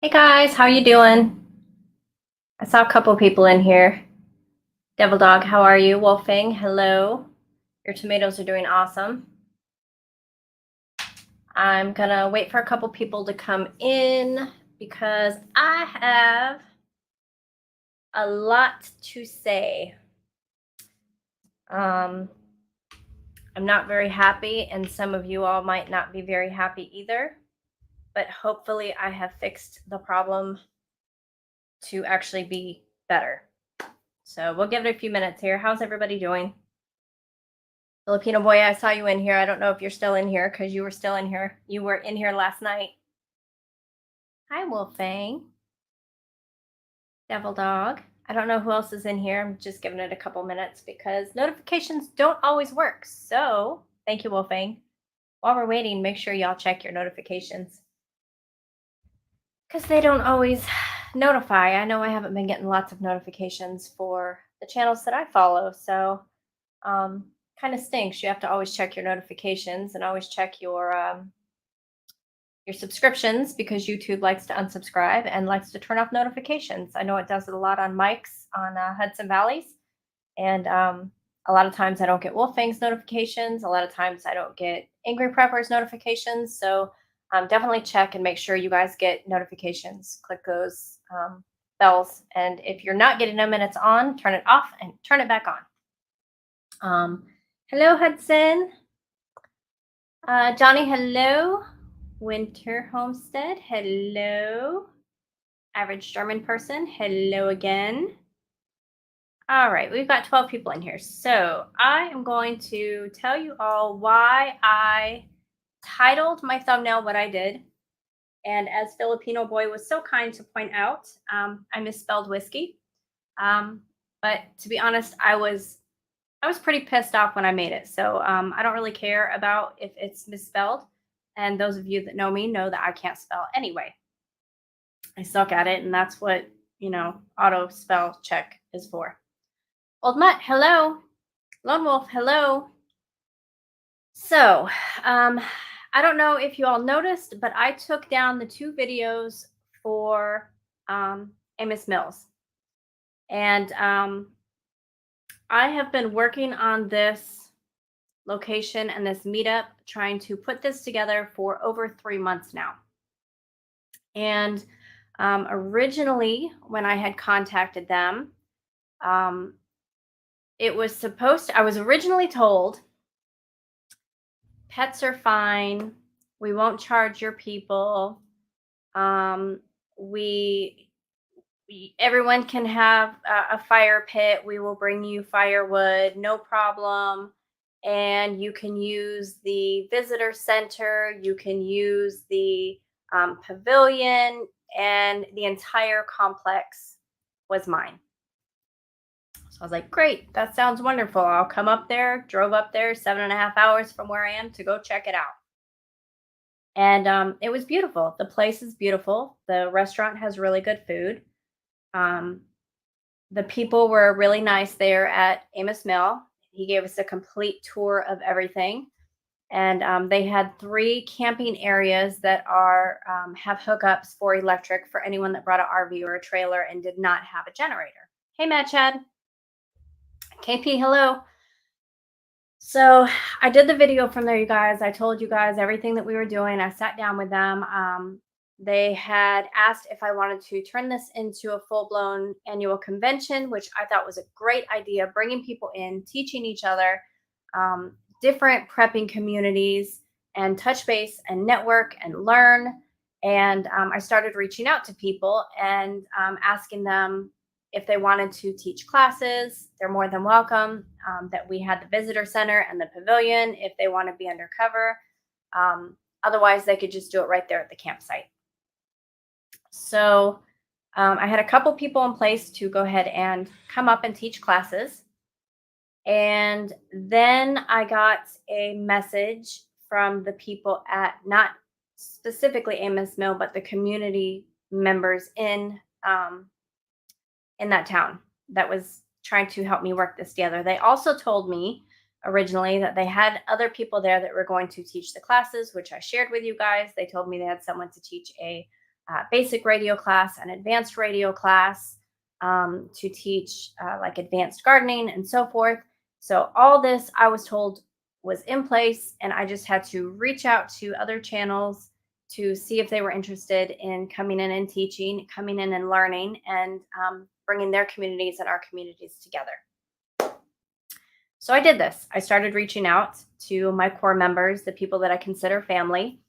Hey guys, how you doing? I saw a couple people in here. Devil Dog, how are you? Wolfing, hello. Your tomatoes are doing awesome. I'm gonna wait for a couple people to come in because I have a lot to say. Um, I'm not very happy, and some of you all might not be very happy either, but hopefully I have fixed the problem to actually be better. So we'll give it a few minutes here. How's everybody doing? Filipino boy, I saw you in here. I don't know if you're still in here because you were still in here. You were in here last night. Hi, Wolfang. Devil Dog. I don't know who else is in here. I'm just giving it a couple minutes because notifications don't always work. So thank you, Wolfang. While we're waiting, make sure y'all check your notifications because they don't always notify. I know I haven't been getting lots of notifications for the channels that I follow. So um, kind of stinks. You have to always check your notifications and always check your subscriptions because YouTube likes to unsubscribe and likes to turn off notifications. I know it does it a lot on Mike's on Hudson Valleys, and a lot of times I don't get Wolfang's notifications. A lot of times I don't get Angry Prepper's notifications. So definitely check and make sure you guys get notifications. Click those bells, and if you're not getting them and it's on, turn it off and turn it back on. Hello, Hudson. Johnny, hello. Winter Homestead, hello. Average German person, hello again. All right, we've got 12 people in here. So I am going to tell you all why I titled my thumbnail what I did. And as Filipino boy was so kind to point out, I misspelled whiskey. But to be honest, I was pretty pissed off when I made it. So I don't really care about if it's misspelled. And those of you that know me know that I can't spell anyway. I suck at it, and that's what, auto spell check is for. Old Mutt, hello. Lone Wolf, hello. So, I don't know if you all noticed, but I took down the two videos for Amos Mills. And I have been working on this location and this meetup, trying to put this together for over 3 months now. And originally, when I had contacted them, it was I was originally told pets are fine. We won't charge your people. Um, everyone can have a fire pit. We will bring you firewood, no problem. And you can use the visitor center. You can use the pavilion, and the entire complex was mine. So I was like, great, that sounds wonderful. I'll come up there. Drove up there 7.5 hours from where I am to go check it out. And it was beautiful. The place is beautiful. The restaurant has really good food. Um, the people were really nice there at Amos Mill. He gave us a complete tour of everything. And they had 3 camping areas that have hookups for electric for anyone that brought an RV or a trailer and did not have a generator. Hey, Matt Chad. KP, hello. So I did the video from there, you guys. I told you guys everything that we were doing. I sat down with them. They had asked if I wanted to turn this into a full-blown annual convention, which I thought was a great idea, bringing people in, teaching each other, different prepping communities, and touch base and network and learn. And I started reaching out to people and asking them if they wanted to teach classes. They're more than welcome. That we had the visitor center and the pavilion if they want to be undercover. Otherwise, they could just do it right there at the campsite. So I had a couple people in place to go ahead and come up and teach classes. And then I got a message from the people at, not specifically Amos Mill, but the community members in that town that was trying to help me work this together. They also told me originally that they had other people there that were going to teach the classes, which I shared with you guys. They told me they had someone to teach a basic radio class, an advanced radio class, to teach like advanced gardening and so forth. So all this I was told was in place, and I just had to reach out to other channels to see if they were interested in coming in and teaching, coming in and learning, and bringing their communities and our communities together. So I did this. I started reaching out to my core members, the people that I consider family,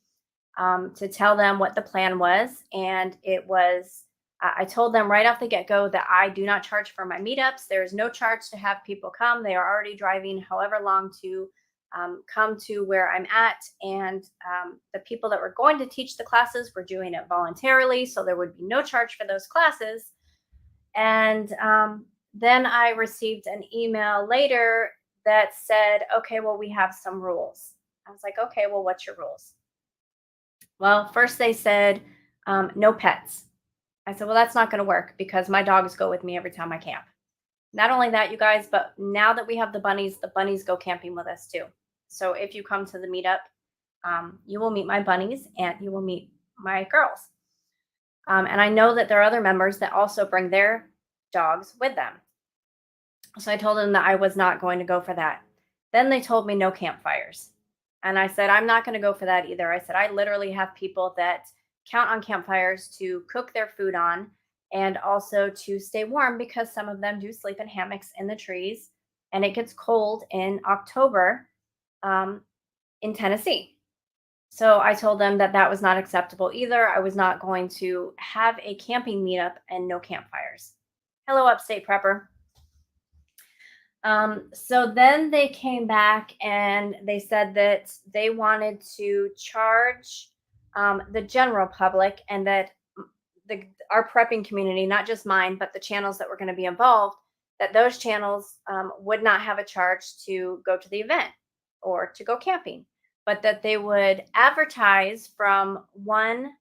to tell them what the plan was. And it was, I told them right off the get go that I do not charge for my meetups. There is no charge to have people come. They are already driving however long to come to where I'm at. And the people that were going to teach the classes were doing it voluntarily. So there would be no charge for those classes. And then I received an email later that said, okay, well, we have some rules. I was like, okay, well, what's your rules? Well, first they said, no pets. I said, well, that's not going to work because my dogs go with me every time I camp. Not only that, you guys, but now that we have the bunnies go camping with us too. So if you come to the meetup, you will meet my bunnies and you will meet my girls. And I know that there are other members that also bring their dogs with them. So I told them that I was not going to go for that. Then they told me no campfires. And I said, I'm not going to go for that either. I said, I literally have people that count on campfires to cook their food on and also to stay warm because some of them do sleep in hammocks in the trees. And it gets cold in October in Tennessee. So I told them that that was not acceptable either. I was not going to have a camping meetup and no campfires. Hello, Upstate Prepper. So then they came back and they said that they wanted to charge the general public and that our prepping community, not just mine, but the channels that were going to be involved, that those channels would not have a charge to go to the event or to go camping, but that they would advertise from one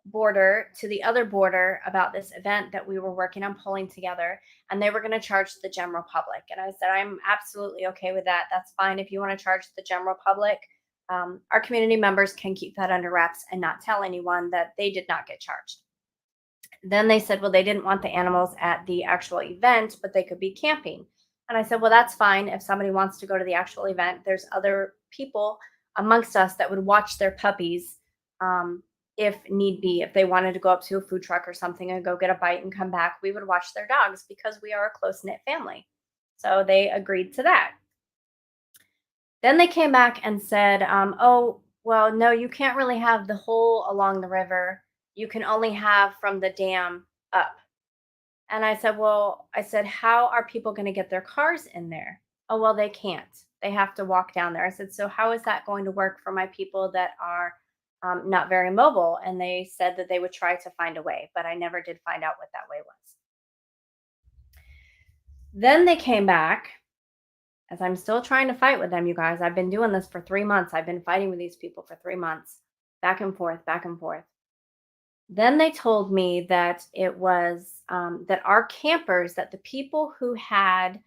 border to the other border about this event that we were working on pulling together, and they were going to charge the general public. And I said, I'm absolutely okay with that. That's fine if you want to charge the general public. Our community members can keep that under wraps and not tell anyone that they did not get charged. Then they said, well, they didn't want the animals at the actual event, but they could be camping. And I said, well, that's fine. If somebody wants to go to the actual event, there's other people amongst us that would watch their puppies if need be. If they wanted to go up to a food truck or something and go get a bite and come back, we would watch their dogs because we are a close-knit family. So they agreed to that. Then they came back and said, oh, well, no, you can't really have the whole along the river. You can only have from the dam up. And I said, well, how are people going to get their cars in there? Oh, well, they can't. They have to walk down there. I said, so how is that going to work for my people that are not very mobile? And they said that they would try to find a way, but I never did find out what that way was. Then they came back, as I'm still trying to fight with them, you guys. I've been doing this for 3 months. I've been fighting with these people for 3 months, back and forth, back and forth. Then they told me that it was that our campers, that the people who had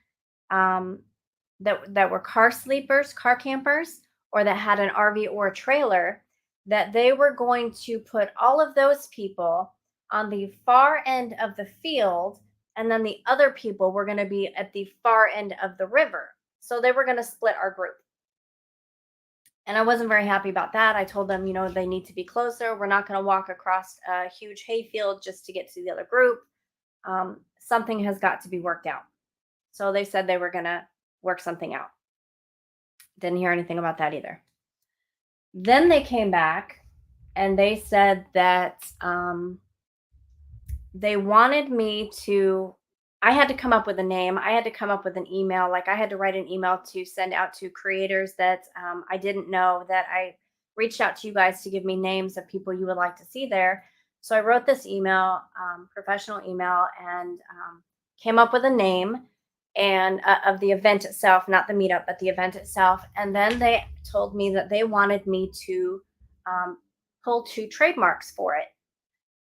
that were car sleepers, car campers, or that had an RV or a trailer, that they were going to put all of those people on the far end of the field, and then the other people were going to be at the far end of the river. So they were going to split our group. And I wasn't very happy about that. I told them, they need to be closer. We're not going to walk across a huge hayfield just to get to the other group. Something has got to be worked out. So they said they were going to work something out. Didn't hear anything about that either. Then they came back and they said that they wanted me to, I had to come up with a name. I had to come up with an email. Like I had to write an email to send out to creators that I didn't know, that I reached out to you guys to give me names of people you would like to see there. So I wrote this email, professional email, and came up with a name and of the event itself, not the meetup, but the event itself. And then they told me that they wanted me to pull 2 trademarks for it.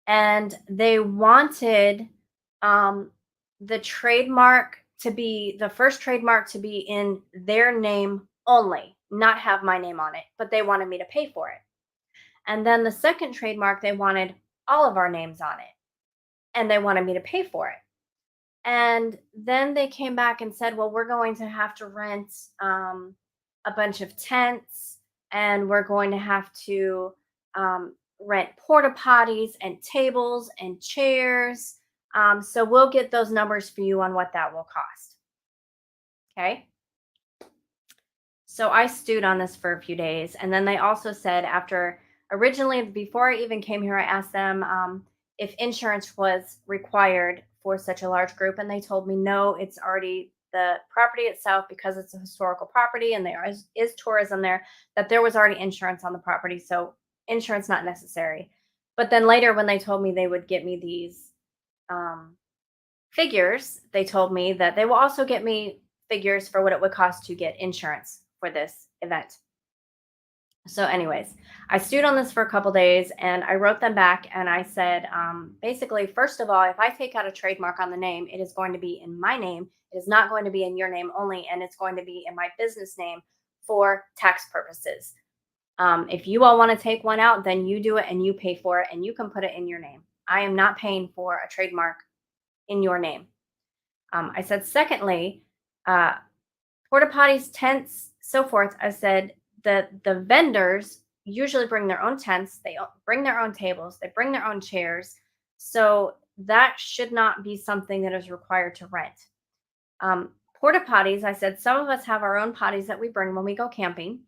And they wanted the trademark to be, the first trademark to be in their name only, not have my name on it, but they wanted me to pay for it. And then the second trademark, they wanted all of our names on it, and they wanted me to pay for it. And then they came back and said, well, we're going to have to rent a bunch of tents, and we're going to have to rent porta potties and tables and chairs. So we'll get those numbers for you on what that will cost. Okay. So I stewed on this for a few days. And then they also said, after originally, before I even came here, I asked them if insurance was required for such a large group. And they told me, no, it's already the property itself, because it's a historical property and there is tourism there, that there was already insurance on the property. So insurance not necessary. But then later, when they told me they would get me these um, figures, they told me that they will also get me figures for what it would cost to get insurance for this event. So, anyways, I stewed on this for a couple days and I wrote them back and I said, basically, first of all, if I take out a trademark on the name, it is going to be in my name. It is not going to be in your name only, and it's going to be in my business name for tax purposes. If you all want to take one out, then you do it and you pay for it and you can put it in your name. I am not paying for a trademark in your name. I said, secondly, uh, porta potties, tents, so forth. I said that the vendors usually bring their own tents, bring their own tables, they bring their own chairs. So that should not be something that is required to rent. Porta potties, I said, some of us have our own potties that we bring when we go camping,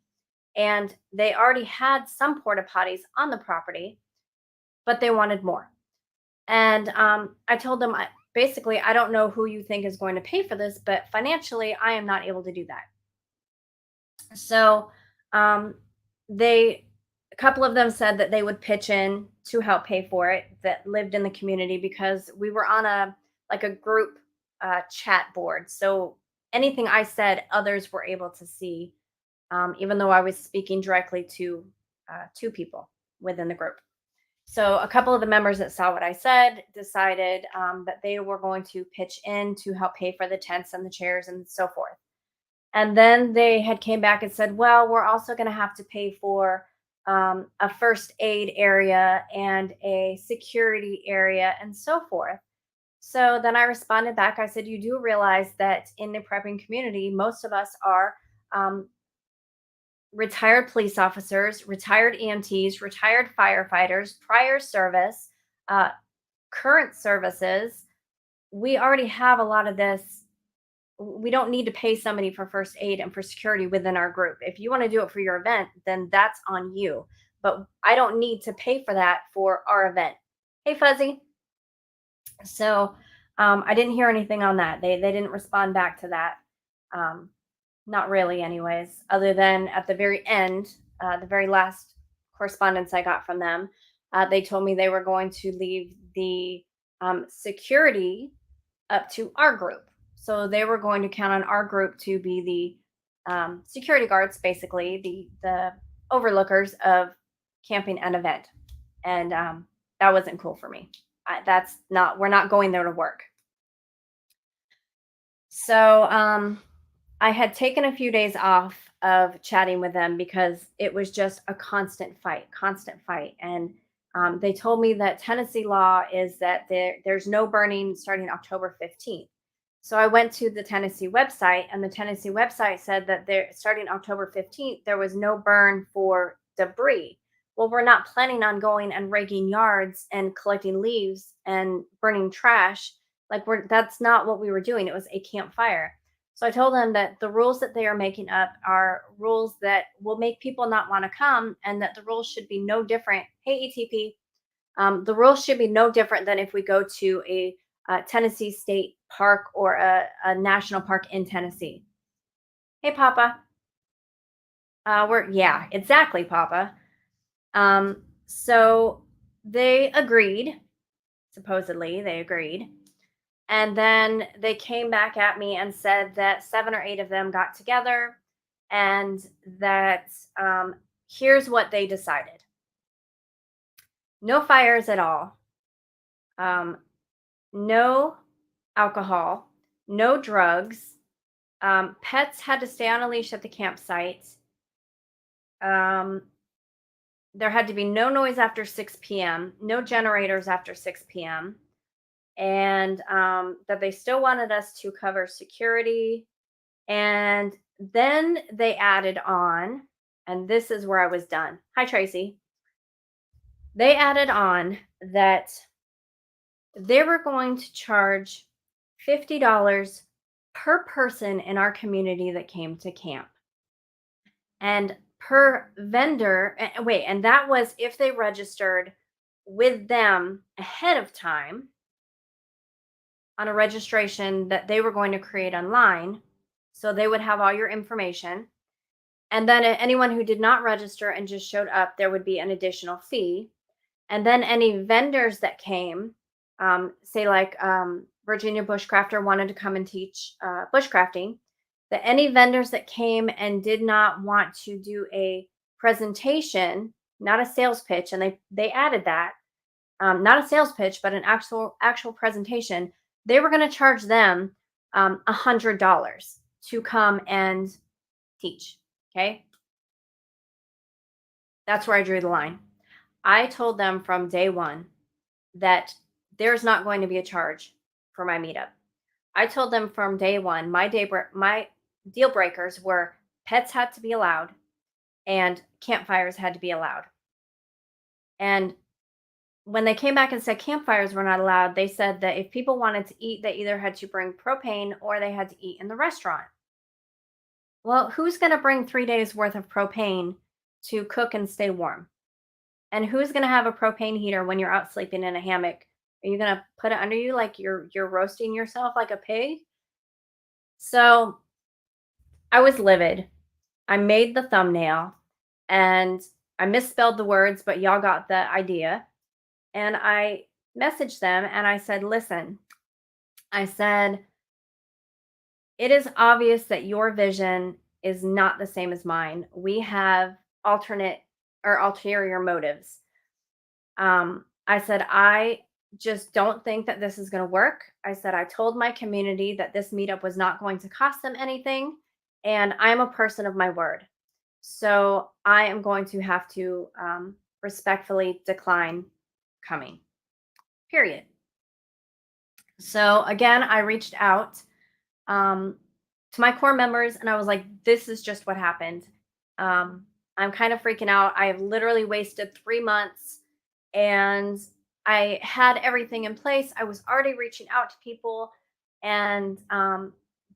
and they already had some porta potties on the property, but they wanted more. And I told them, basically, I don't know who you think is going to pay for this, but financially, I am not able to do that. So um, a couple of them said that they would pitch in to help pay for it, that lived in the community, because we were on a group chat board. So anything I said, others were able to see, even though I was speaking directly to two people within the group. So a couple of the members that saw what I said decided that they were going to pitch in to help pay for the tents and the chairs and so forth. And then they had came back and said, well, we're also going to have to pay for a first aid area and a security area and so forth. So then I responded back. I said, you do realize that in the prepping community, most of us are um, retired police officers, retired EMTs, retired firefighters, prior service, uh, current services. We already have a lot of this. We don't need to pay somebody for first aid and for security within our group. If you want to do it for your event, then that's on you. But I don't need to pay for that for our event. Hey, Fuzzy. So I didn't hear anything on that. They didn't respond back to that. Um, Not really, anyways, other than at the very end, the very last correspondence I got from them, they told me they were going to leave the security up to our group. So they were going to count on our group to be the security guards, basically the overlookers of camping an event, and that wasn't cool for me. That's not. We're not going there to work. So I had taken a few days off of chatting with them because it was just a constant fight. And they told me that Tennessee law is that there's no burning starting October 15th. So I went to the Tennessee website, and the Tennessee website said that there, starting October 15th, there was no burn for debris. Well, we're not planning on going and raking yards and collecting leaves and burning trash. Like that's not what we were doing. It was a campfire. So I told them that the rules that they are making up are rules that will make people not want to come, and that the rules should be no different. Hey, ETP, the rules should be no different than if we go to a Tennessee state park or a national park in Tennessee. Hey, Papa. Yeah, exactly, Papa. So they agreed. Supposedly, they agreed. And then they came back at me and said that 7 or 8 of them got together, and that here's what they decided: no fires at all, um, no alcohol, no drugs, pets had to stay on a leash at the campsite. Um, there had to be no noise after 6 p.m., no generators after 6 p.m., and that they still wanted us to cover security. And then they added on, and this is where I was done. Hi, Tracy. They added on that they were going to charge $50 per person in our community that came to camp. And per vendor, wait, and that was if they registered with them ahead of time on a registration that they were going to create online. So they would have all your information. And then anyone who did not register and just showed up, there would be an additional fee. And then any vendors that came, say like Virginia Bushcrafter wanted to come and teach bushcrafting, that any vendors that came and did not want to do a presentation, not a sales pitch, and they added that, not a sales pitch, but an actual presentation, they were going to charge them $100 to come and teach. Okay, that's where I drew the line. I told them from day one that there's not going to be a charge for my meetup. I told them from day one, my deal breakers were pets had to be allowed and campfires had to be allowed. And when they came back and said campfires were not allowed, they said that if people wanted to eat, they either had to bring propane or they had to eat in the restaurant. Well, who's going to bring 3 days worth of propane to cook and stay warm? And who's going to have a propane heater when you're out sleeping in a hammock? Are you going to put it under you like you're roasting yourself like a pig? So I was livid. I made the thumbnail and I misspelled the words, but y'all got the idea. And I messaged them and I said, listen, I said, it is obvious that your vision is not the same as mine. We have alternate or ulterior motives. I said, I just don't think that this is going to work. I said, I told my community that this meetup was not going to cost them anything. And I'm a person of my word. So I am going to have to respectfully decline coming, period. So again, I reached out to my core members and I was like, this is just what happened. I'm kind of freaking out. I have literally wasted 3 months and I had everything in place. I was already reaching out to people and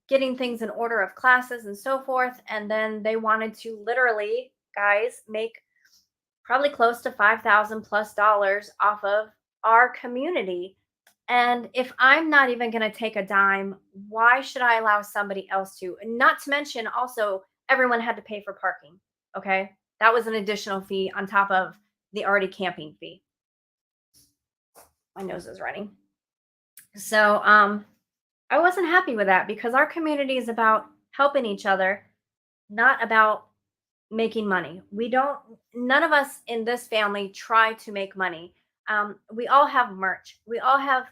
getting things in order of classes and so forth. And then they wanted to literally, guys, make probably close to $5,000+ off of our community. And if I'm not even going to take a dime, why should I allow somebody else to? And not to mention, also, everyone had to pay for parking. Okay. That was an additional fee on top of the already camping fee. My nose is running. So I wasn't happy with that because our community is about helping each other, not about making money. None of us in this family try to make money. We all have merch. We all have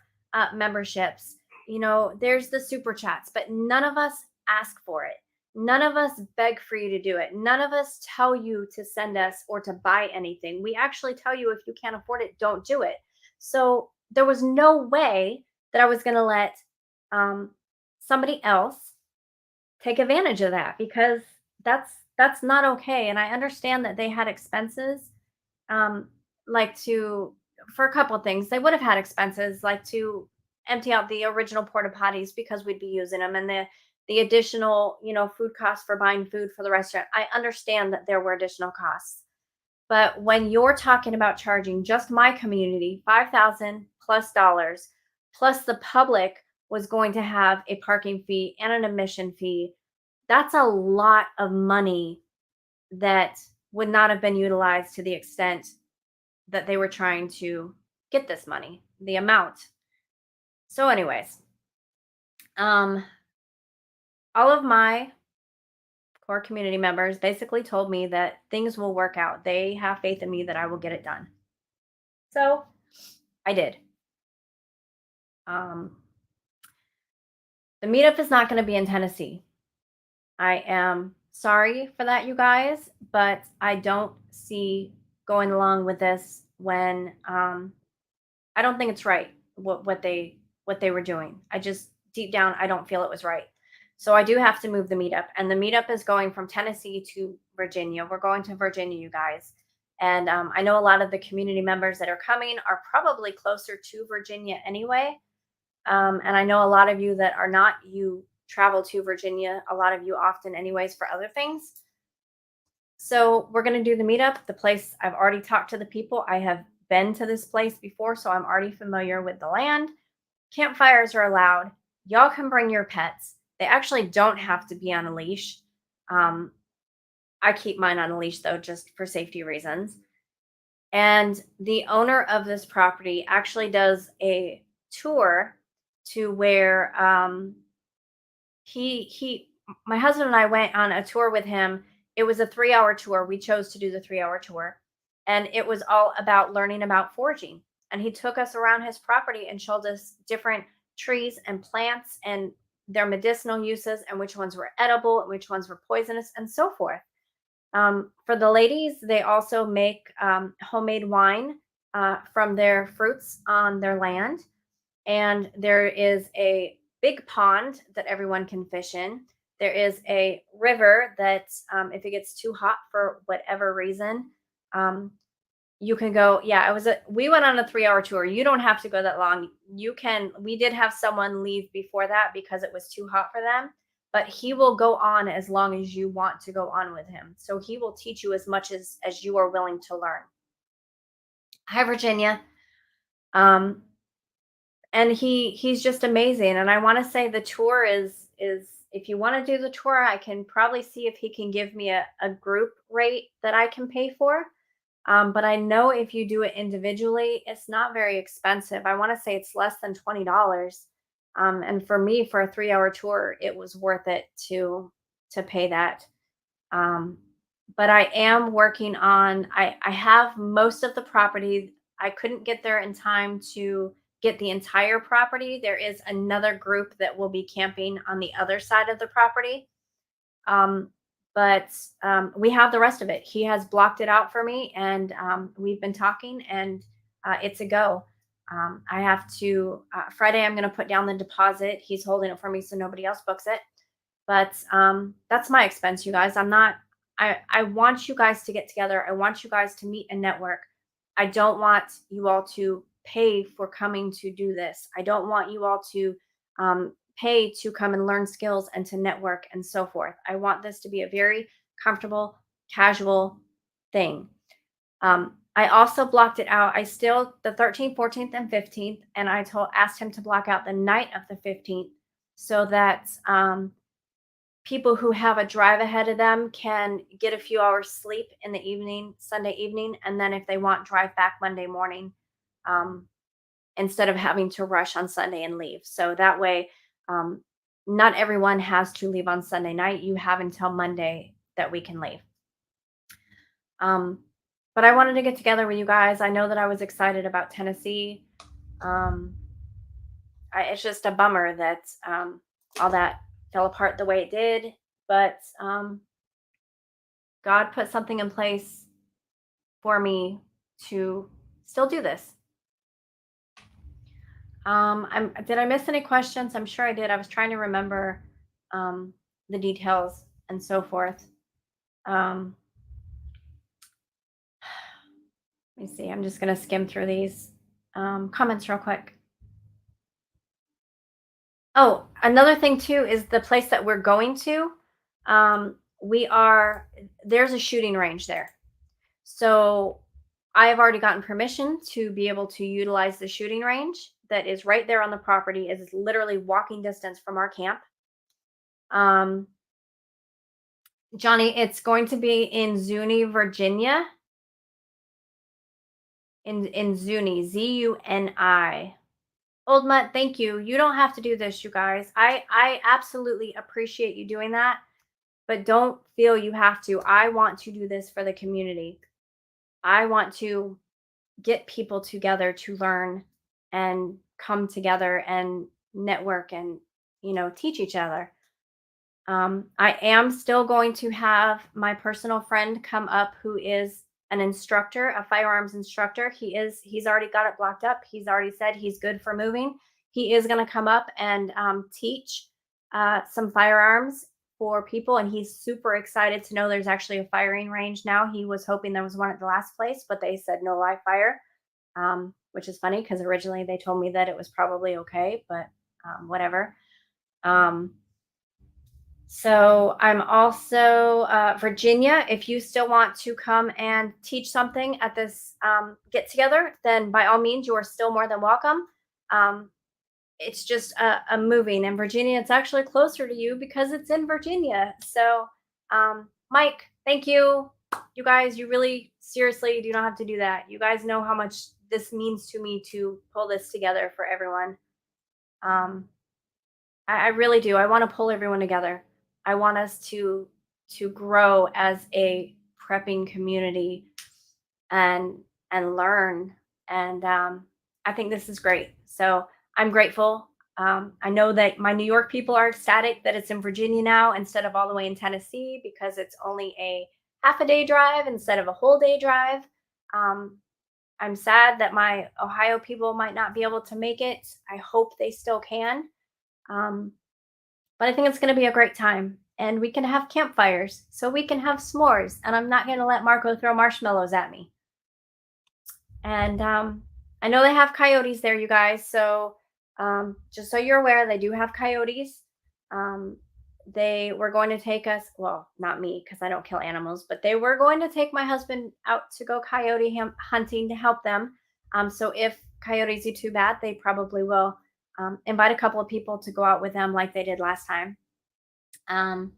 memberships. You know, there's the super chats, but none of us ask for it. None of us beg for you to do it. None of us tell you to send us or to buy anything. We actually tell you if you can't afford it, don't do it. So there was no way that I was going to let somebody else take advantage of that because that's not okay. And I understand that they had expenses, like to for a couple of things. They would have had expenses like to empty out the original porta potties because we'd be using them, and the additional, food costs for buying food for the restaurant. I understand that there were additional costs, but when you're talking about charging just my community $5,000+ plus the public was going to have a parking fee and an admission fee, that's a lot of money that would not have been utilized to the extent that they were trying to get this money, the amount. So, anyways, all of my core community members basically told me that things will work out. They have faith in me that I will get it done. So, I did. The meetup is not going to be in Tennessee. I am sorry for that, you guys, but I don't see going along with this when I don't think it's right what they were doing. I just deep down I don't feel it was right. So I do have to move the meetup, and the meetup is going from Tennessee to Virginia. We're going to Virginia, you guys. And I know a lot of the community members that are coming are probably closer to Virginia anyway. And I know a lot of you that are not, you travel to Virginia, a lot of you often, anyways, for other things. So we're going to do the meetup. The place, I've already talked to the people. I have been to this place before, so I'm already familiar with the land. Campfires are allowed. Y'all can bring your pets. They actually don't have to be on a leash. Um, I keep mine on a leash though, just for safety reasons. And the owner of this property actually does a tour to where he my husband and I went on a tour with him. It was a 3-hour tour. We chose to do the 3-hour tour. And it was all about learning about foraging. And he took us around his property and showed us different trees and plants and their medicinal uses and which ones were edible and which ones were poisonous and so forth. For the ladies, they also make homemade wine from their fruits on their land. And there is a big pond that everyone can fish in. There is a river that, if it gets too hot for whatever reason, um, you can go. Yeah, we went on a 3-hour tour. You don't have to go that long. You can. We did have someone leave before that because it was too hot for them, but he will go on as long as you want to go on with him. So he will teach you as much as you are willing to learn. Hi, Virginia. Um, and he's just amazing, and I want to say the tour is if you want to do the tour, I can probably see if he can give me a group rate that I can pay for. But I know if you do it individually, it's not very expensive. I want to say it's less than $20. And for me, for a 3-hour tour, it was worth it to pay that. um, but I am working on, I have most of the property. I couldn't get there in time to get the entire property. There is another group that will be camping on the other side of the property. Um, but we have the rest of it. He has blocked it out for me, and we've been talking, and it's a go. I have to, Friday, I'm going to put down the deposit. He's holding it for me so nobody else books it. But that's my expense, you guys. I'm not, I want you guys to get together. I want you guys to meet and network. I don't want you all to pay for coming to do this. I don't want you all to pay to come and learn skills and to network and so forth. I want this to be a very comfortable, casual thing. I also blocked it out. I still, the 13th, 14th, and 15th, and asked him to block out the night of the 15th so that people who have a drive ahead of them can get a few hours sleep in the evening, Sunday evening, and then if they want, drive back Monday morning, um, instead of having to rush on Sunday and leave. So that way, um, not everyone has to leave on Sunday night. You have until Monday that we can leave. Um, but I wanted to get together with you guys. I know that I was excited about Tennessee. Um, it's just a bummer that all that fell apart the way it did. But God put something in place for me to still do this. Did I miss any questions? I'm sure I did. I was trying to remember um, the details and so forth. Um, let me see. I'm just going to skim through these comments real quick. Oh, another thing too is the place that we're going to. There's a shooting range there. So I have already gotten permission to be able to utilize the shooting range that is right there on the property. It is literally walking distance from our camp. Johnny, it's going to be in Zuni, Virginia. In Zuni, Zuni. Old Mutt, thank you. You don't have to do this, you guys. I absolutely appreciate you doing that, but don't feel you have to. I want to do this for the community. I want to get people together to learn and come together and network and teach each other. I am still going to have my personal friend come up who is an instructor, a firearms instructor. He's already got it blocked up. He's already said he's good for moving. He is going to come up and teach some firearms for people, and he's super excited to know there's actually a firing range now. He was hoping there was one at the last place, but they said no live fire, which is funny because originally they told me that it was probably okay, but whatever. Um, so I'm also Virginia. If you still want to come and teach something at this get together, then by all means, you are still more than welcome. Um, it's just a moving in Virginia. It's actually closer to you because it's in Virginia. So, Mike, thank you. You guys, you really seriously do not have to do that. You guys know how much this means to me to pull this together for everyone. Um, I really do. I want to pull everyone together. I want us to grow as a prepping community and learn. And I think this is great. So I'm grateful. I know that my New York people are ecstatic that it's in Virginia now instead of all the way in Tennessee because it's only a half a day drive instead of a whole day drive. Um, I'm sad that my Ohio people might not be able to make it. I hope they still can. Um, but I think it's going to be a great time. And we can have campfires so we can have s'mores. And I'm not going to let Marco throw marshmallows at me. And I know they have coyotes there, you guys. So just so you're aware, they do have coyotes. Um, they were going to take us, well, not me because I don't kill animals, but they were going to take my husband out to go coyote hunting to help them. So if coyotes do too bad, they probably will invite a couple of people to go out with them like they did last time. Um,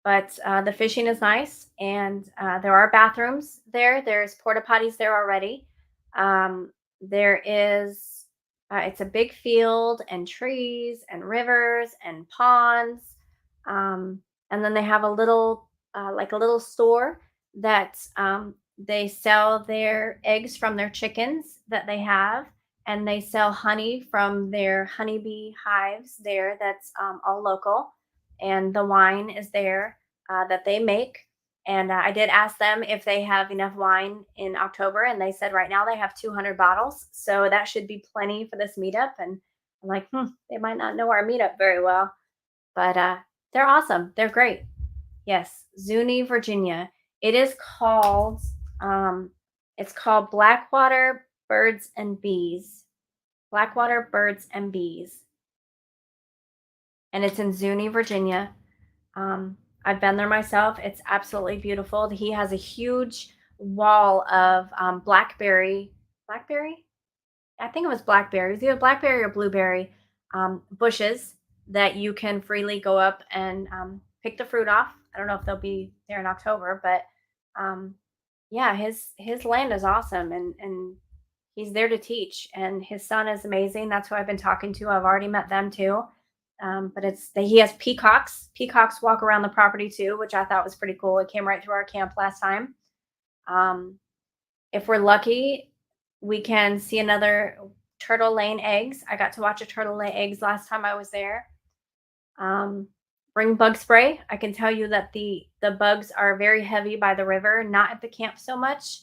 but the fishing is nice, and there are bathrooms there. There's porta potties there already. There is, it's a big field and trees and rivers and ponds. And then they have a little, like a little store that they sell their eggs from their chickens that they have. And they sell honey from their honeybee hives there, that's all local. And the wine is there that they make. And I did ask them if they have enough wine in October, and they said right now they have 200 bottles. So that should be plenty for this meetup. And I'm like, they might not know our meetup very well, but they're awesome. They're great. Yes, Zuni, Virginia. It is called, um, it's called Blackwater Birds and Bees. Blackwater Birds and Bees. And it's in Zuni, Virginia. I've been there myself. It's absolutely beautiful. He has a huge wall of blackberry. I think it was blackberry. It was either blackberry or blueberry bushes that you can freely go up and pick the fruit off. I don't know if they'll be there in October, but um, yeah, his land is awesome, and he's there to teach. And his son is amazing. That's who I've been talking to. I've already met them too. But he has peacocks. Peacocks walk around the property too, which I thought was pretty cool. It came right through our camp last time. Um, if we're lucky, we can see another turtle laying eggs. I got to watch a turtle lay eggs last time I was there. Bring bug spray. I can tell you that the bugs are very heavy by the river, not at the camp so much.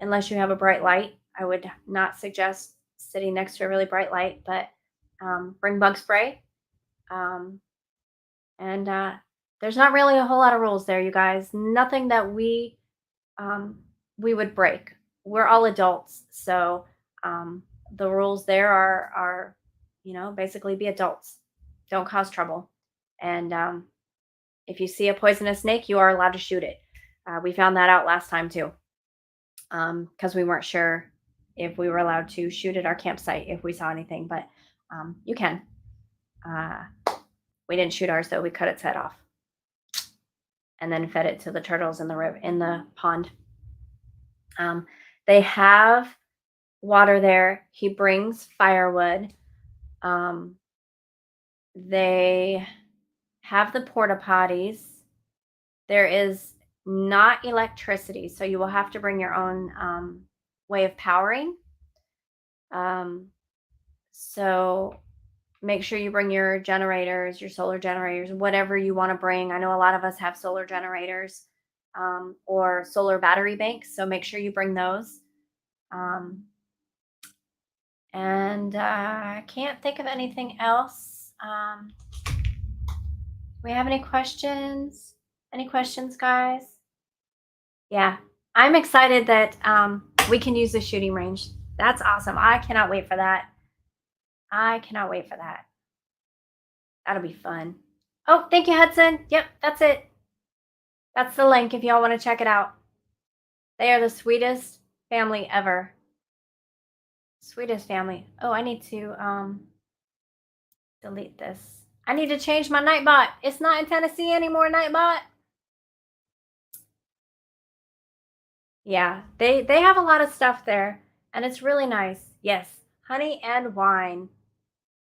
Unless you have a bright light, I would not suggest sitting next to a really bright light, but bring bug spray. Um, and there's not really a whole lot of rules there, you guys. Nothing that um, we would break. We're all adults, so the rules there are basically be adults, don't cause trouble, and if you see a poisonous snake, you are allowed to shoot it. We found that out last time too, because we weren't sure if we were allowed to shoot at our campsite if we saw anything, but you can. We didn't shoot ours though; we cut its head off and then fed it to the turtles in the river in the pond. They have water there. He brings firewood. They have the porta potties. There is not electricity, so you will have to bring your own way of powering. So make sure you bring your generators, your solar generators, whatever you want to bring. I know a lot of us have solar generators. or solar battery banks. So make sure you bring those. Um, and I can't think of anything else. Do we have any questions? Any questions, guys? Yeah, I'm excited that we can use the shooting range. That's awesome. I cannot wait for that. I cannot wait for that. That'll be fun. Oh, thank you, Hudson. Yep, that's it. That's the link if y'all want to check it out. They are the sweetest family ever. Sweetest family. Oh, I need to delete this. I need to change my Nightbot. It's not in Tennessee anymore, Nightbot. Yeah, they have a lot of stuff there, and it's really nice. Yes, honey and wine.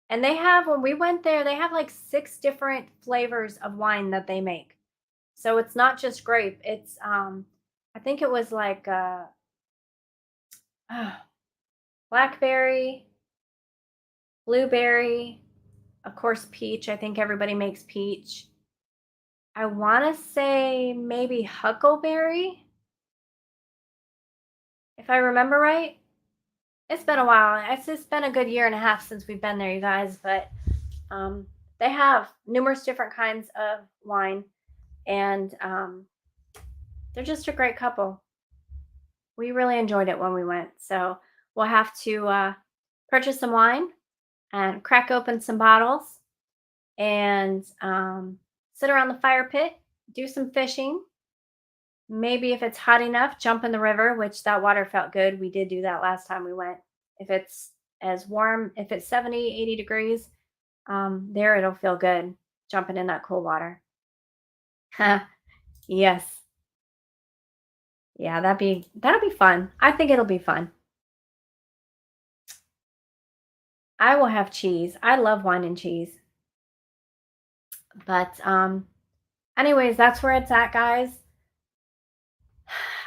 And they have, when we went there, they have like 6 different flavors of wine that they make. So it's not just grape. It's I think it was like blackberry, blueberry, of course peach. I think everybody makes peach. I want to say maybe huckleberry, if I remember right. It's been a while. It's just been a good year and a half since we've been there, you guys. But um, they have numerous different kinds of wine, and they're just a great couple. We really enjoyed it when we went. So we'll have to purchase some wine and crack open some bottles and sit around the fire pit, do some fishing. Maybe if it's hot enough, jump in the river, which that water felt good. We did do that last time we went. If it's as warm, if it's 70, 80 degrees, there it'll feel good jumping in that cool water. Yes. Yeah, that'll be fun. I think it'll be fun. I will have cheese. I love wine and cheese. But anyways, that's where it's at, guys.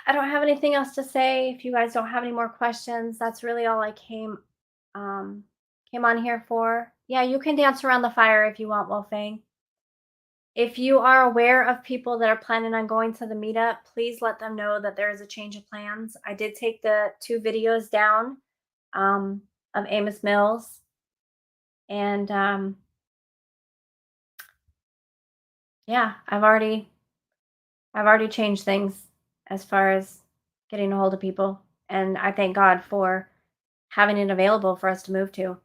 I don't have anything else to say. If you guys don't have any more questions, that's really all I came on here for. Yeah, you can dance around the fire if you want, Wolfang. If you are aware of people that are planning on going to the meetup, please let them know that there is a change of plans. I did take the 2 videos down of Amos Mills, and yeah, I've already changed things as far as getting a hold of people, and I thank God for having it available for us to move to.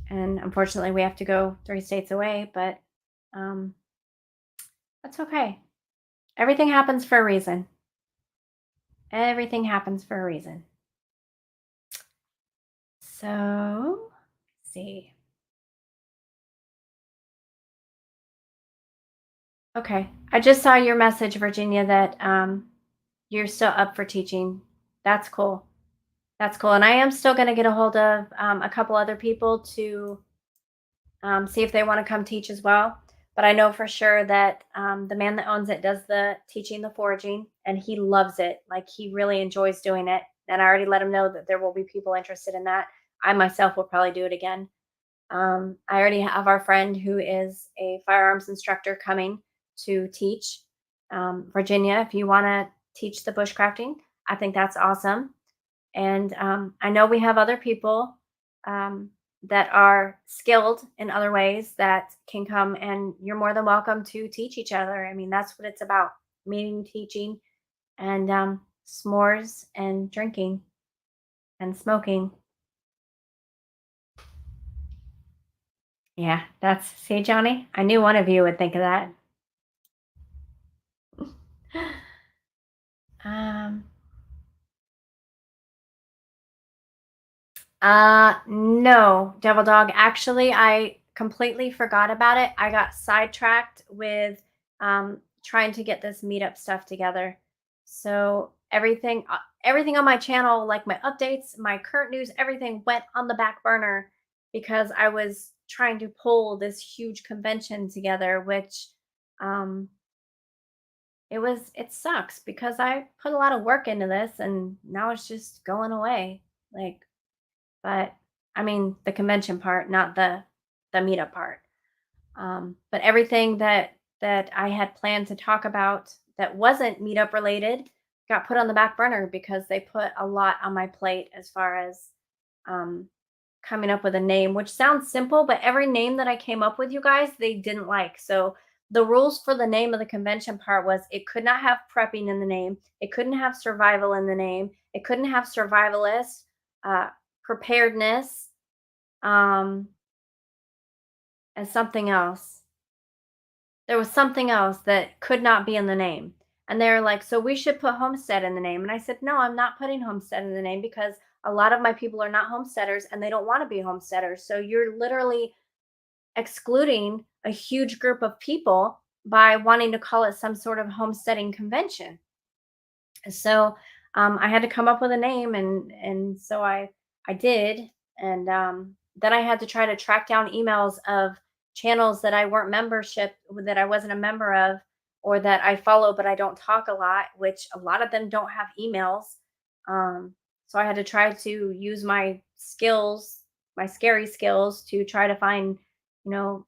And unfortunately, we have to go 3 states away, but um, that's okay. Everything happens for a reason. Everything happens for a reason. So, let's see. Okay, I just saw your message, Virginia, that you're still up for teaching. That's cool. That's cool. And I am still going to get a hold of a couple other people to see if they want to come teach as well. But I know for sure that the man that owns it does the teaching, the foraging, and he loves it. Like he really enjoys doing it. And I already let him know that there will be people interested in that. I myself will probably do it again. I already have our friend who is a firearms instructor coming to teach. Virginia, if you want to teach the bushcrafting, I think that's awesome. And I know we have other people um, that are skilled in other ways that can come, and you're more than welcome to teach each other. I mean, that's what it's about, meeting, teaching, and s'mores and drinking and smoking. Yeah, that's, see, Johnny, I knew one of you would think of that. Um, no, Devil Dog. Actually, I completely forgot about it. I got sidetracked with trying to get this meetup stuff together. So everything on my channel, like my updates, my current news, everything went on the back burner because I was trying to pull this huge convention together, which um it sucks because I put a lot of work into this and now it's just going away. Like, but I mean the convention part, not the meetup part. But everything that I had planned to talk about that wasn't meetup related got put on the back burner because they put a lot on my plate as far as um, coming up with a name, which sounds simple, but every name that I came up with, you guys, they didn't like. So the rules for the name of the convention part was it could not have prepping in the name, it couldn't have survival in the name, it couldn't have survivalist, uh, preparedness, um, and something else. There was something else that could not be in the name. And they're like, so we should put homestead in the name. And I said, no, I'm not putting homestead in the name because a lot of my people are not homesteaders and they don't want to be homesteaders. So you're literally excluding a huge group of people by wanting to call it some sort of homesteading convention. So I had to come up with a name, and so I did, and then I had to try to track down emails of channels that I weren't membership that I wasn't a member of, or that I follow but I don't talk a lot, which a lot of them don't have emails. So I had to try to use my skills, my scary skills, to try to find, you know,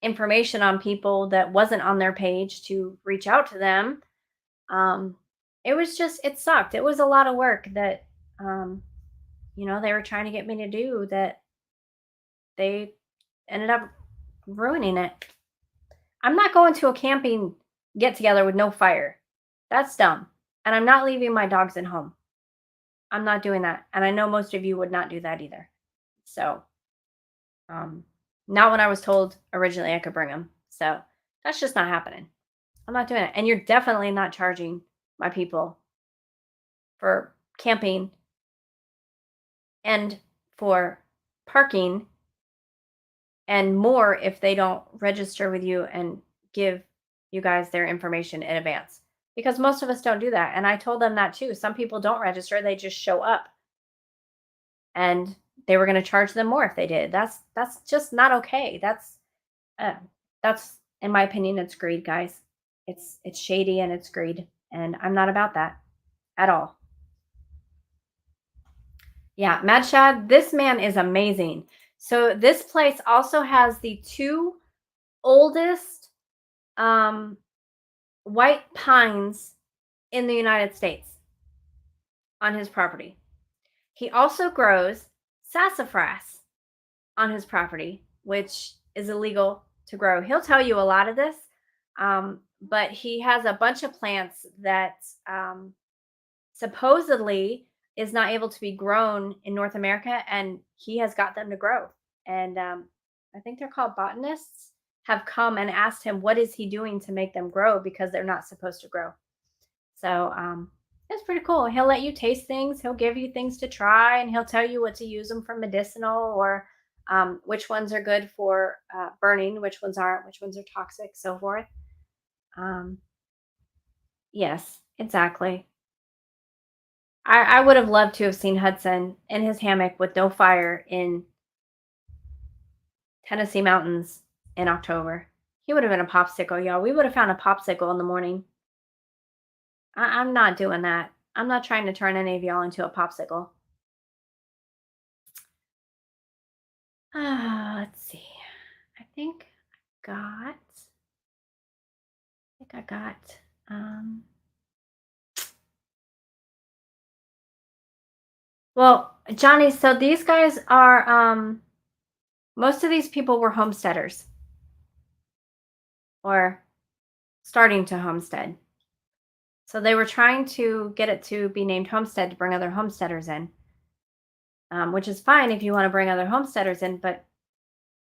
information on people that wasn't on their page to reach out to them. um, it was just, it sucked. It was a lot of work that, um, they were trying to get me to do that they ended up ruining it. I'm not going to a camping get together with no fire. That's dumb. And I'm not leaving my dogs at home. I'm not doing that. And I know most of you would not do that either. So, um, not when I was told originally I could bring them. So that's just not happening. I'm not doing it. And you're definitely not charging my people for camping and for parking and more if they don't register with you and give you guys their information in advance, because most of us don't do that. And I told them that too. Some people don't register, they just show up, and they were going to charge them more if they did. That's just not okay. Uh, that's in my opinion, it's greed, guys. It's shady and it's greed, and I'm not about that at all. Yeah, Mad Shad, this man is amazing. So this place also has the two oldest um, white pines in the United States on his property. He also grows sassafras on his property, which is illegal to grow. He'll tell you a lot of this, but he has a bunch of plants that supposedly is not able to be grown in North America, and he has got them to grow. And I think they're called botanists have come and asked him what is he doing to make them grow because they're not supposed to grow. So it's pretty cool. He'll let you taste things. He'll give you things to try, and he'll tell you what to use them for medicinal, or which ones are good for burning, which ones aren't, which ones are toxic, so forth. Um, yes, exactly. I would have loved to have seen Hudson in his hammock with no fire in Tennessee mountains in October. He would have been a popsicle, y'all. We would have found a popsicle in the morning. I'm not doing that. I'm not trying to turn any of y'all into a popsicle. Let's see. I think I got um well, Johnny, so these guys are most of these people were homesteaders or starting to homestead. So they were trying to get it to be named homestead to bring other homesteaders in, which is fine if you want to bring other homesteaders in. But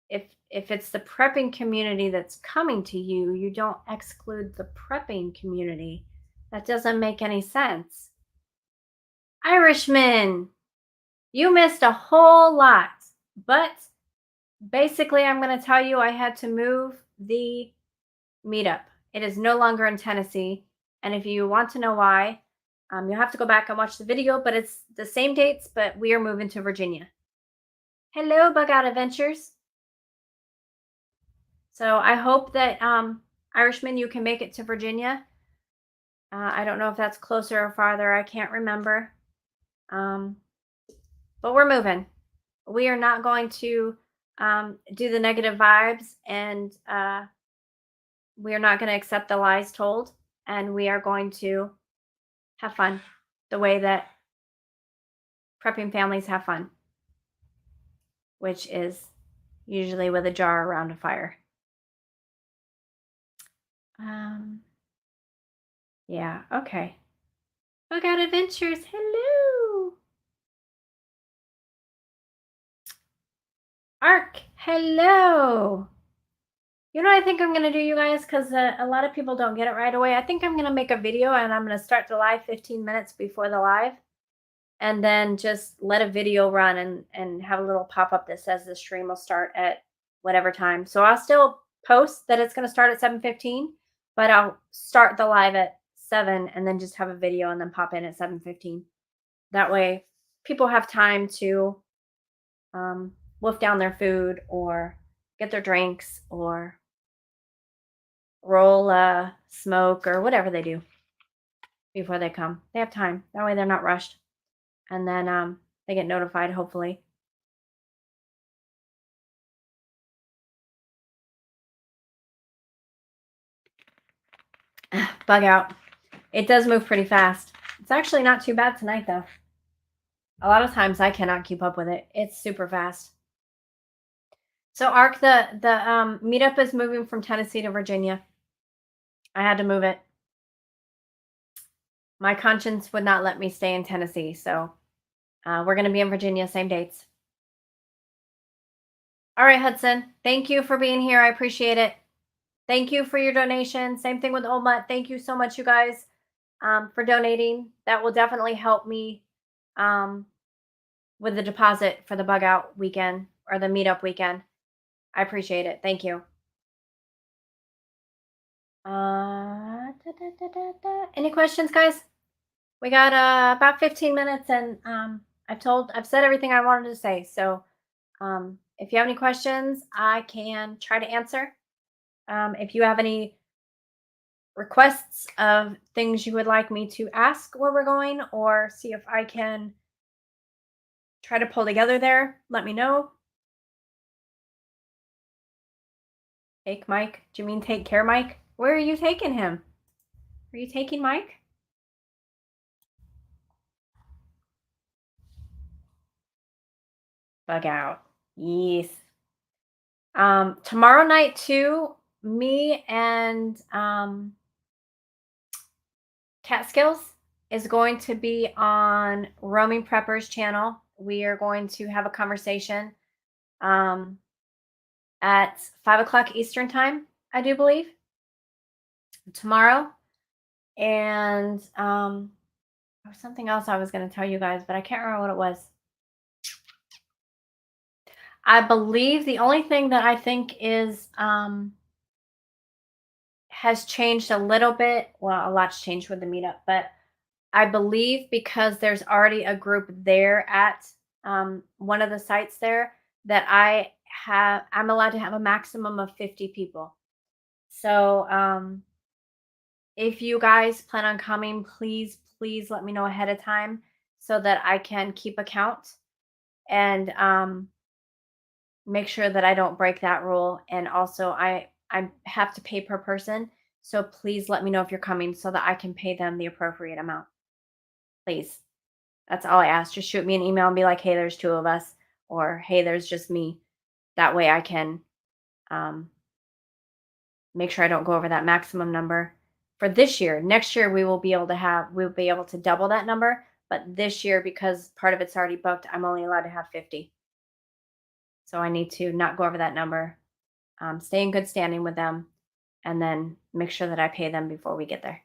if it's the prepping community that's coming to you, you don't exclude the prepping community. That doesn't make any sense. Irishman, you missed a whole lot, but basically, I'm going to tell you I had to move the meetup. It is no longer in Tennessee. And if you want to know why, you'll have to go back and watch the video, but it's the same dates, but we are moving to Virginia. Hello, Bug Out Adventures. So I hope that, Irishman, you can make it to Virginia. I don't know if that's closer or farther. I can't remember. But we're moving. We are not going to do the negative vibes, and we are not going to accept the lies told. and we are going to have fun the way that prepping families have fun, which is usually with a jar around a fire. Yeah, okay. Bug Out Adventures, hello. Ark, hello. You know what I think I'm going to do, you guys? Because a lot of people don't get it right away. I think I'm going to make a video and I'm going to start the live 15 minutes before the live. And then just let a video run and have a little pop-up that says the stream will start at whatever time. So I'll still post that it's going to start at 7:15, but I'll start the live at 7 and then just have a video and then pop in at 7:15. That way people have time to wolf down their food or get their drinks or roll a smoke or whatever they do before they come. They have time. That way they're not rushed. And then they get notified, hopefully. Bug Out. It does move pretty fast. It's actually not too bad tonight, though. A lot of times I cannot keep up with it. It's super fast. So Ark, the meetup is moving from Tennessee to Virginia. I had to move it. My conscience would not let me stay in Tennessee, so we're going to be in Virginia, same dates. All right, Hudson. Thank you for being here. I appreciate it. Thank you for your donation. Same thing with Olmut. Thank you so much, you guys, for donating. That will definitely help me with the deposit for the Bug Out weekend or the meetup weekend. I appreciate it. Thank you. Any questions, guys? We got about 15 minutes, and I've said everything I wanted to say. So if you have any questions, I can try to answer. If you have any requests of things you would like me to ask where we're going or see if I can try to pull together there, let me know. Take Mike. Do you mean take care, Mike? Where are you taking him? Are you taking Mike? Bug Out. Yes. Tomorrow night too, me and Catskills is going to be on Roaming Preppers channel. We are going to have a conversation at 5 o'clock Eastern time, I do believe, tomorrow. And there was something else I was going to tell you guys, but I can't remember what it was. I believe the only thing that I think is has changed a little bit. Well, a lot's changed with the meetup, but I believe because there's already a group there at one of the sites there that I'm allowed to have a maximum of 50 people. So if you guys plan on coming, please let me know ahead of time so that I can keep account and make sure that I don't break that rule. And also I have to pay per person. So please let me know if you're coming so that I can pay them the appropriate amount. Please. That's all I ask. Just shoot me an email and be like, hey, there's 2 of us, or hey, there's just me. That way I can make sure I don't go over that maximum number for this year. Next year we'll be able to double that number. But this year, because part of it's already booked, I'm only allowed to have 50. So I need to not go over that number, stay in good standing with them, and then make sure that I pay them before we get there.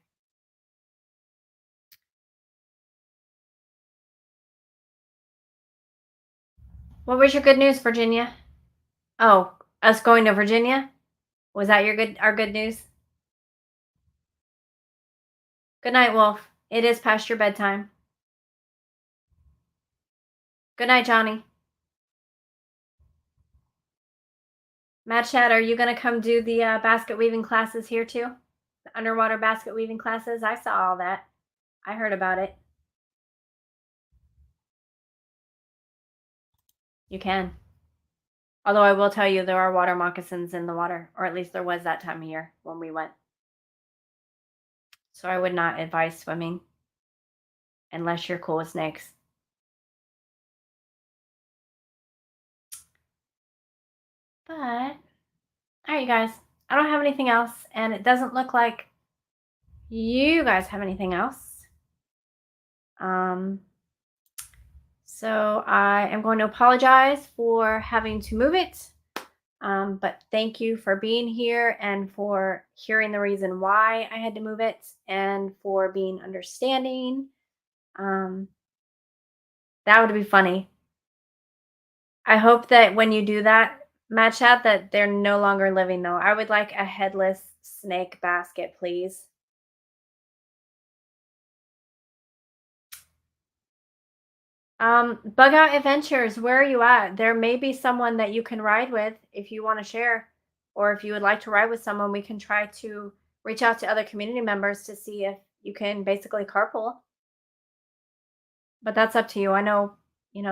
What was your good news, Virginia? Oh, us going to Virginia? Was that our good news? Good night, Wolf. It is past your bedtime. Good night, Johnny. Mad Chat, are you going to come do the basket weaving classes here too? The underwater basket weaving classes? I saw all that. I heard about it. You can. Although I will tell you, there are water moccasins in the water, or at least there was that time of year when we went. So I would not advise swimming unless you're cool with snakes. But all right, you guys. I don't have anything else, and it doesn't look like you guys have anything else. Um, so I am going to apologize for having to move it. But thank you for being here and for hearing the reason why I had to move it and for being understanding. Um, that would be funny. I hope that when you do that, match that, that they're no longer living though. I would like a headless snake basket, please. Bug Out Adventures, where are you at? There may be someone that you can ride with if you want to share, or if you would like to ride with someone, we can try to reach out to other community members to see if you can basically carpool. But that's up to you. I know,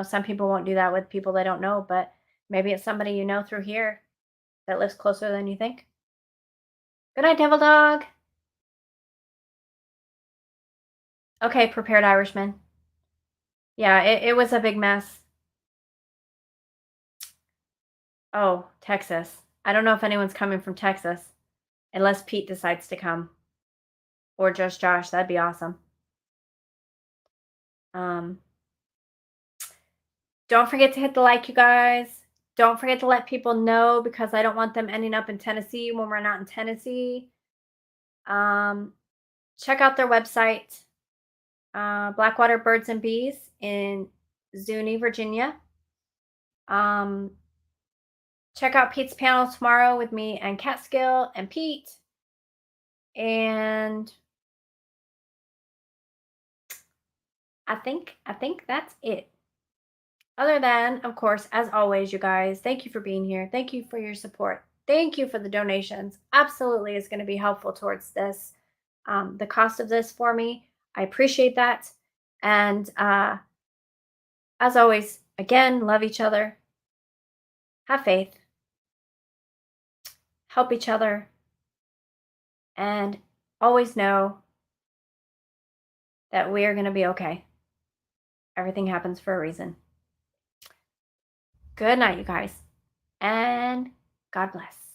some people won't do that with people they don't know, but maybe it's somebody you know through here that lives closer than you think. Good night, Devil Dog. Okay, Prepared Irishman. Yeah, it was a big mess. Oh, Texas. I don't know if anyone's coming from Texas, unless Pete decides to come, or just Josh. That'd be awesome. Um, don't forget to hit the like, you guys. Don't forget to let people know because I don't want them ending up in Tennessee when we're not in Tennessee. Um, check out their website, Blackwater Birds and Bees in Zuni, Virginia. Um, check out Pete's panel tomorrow with me and Catskill and Pete. And I think that's it. Other than, of course, as always, you guys, thank you for being here. Thank you for your support. Thank you for the donations. Absolutely is going to be helpful towards this. The cost of this for me. I appreciate that. And as always, again, love each other, have faith, help each other, and always know that we are going to be okay. Everything happens for a reason. Good night, you guys, and God bless.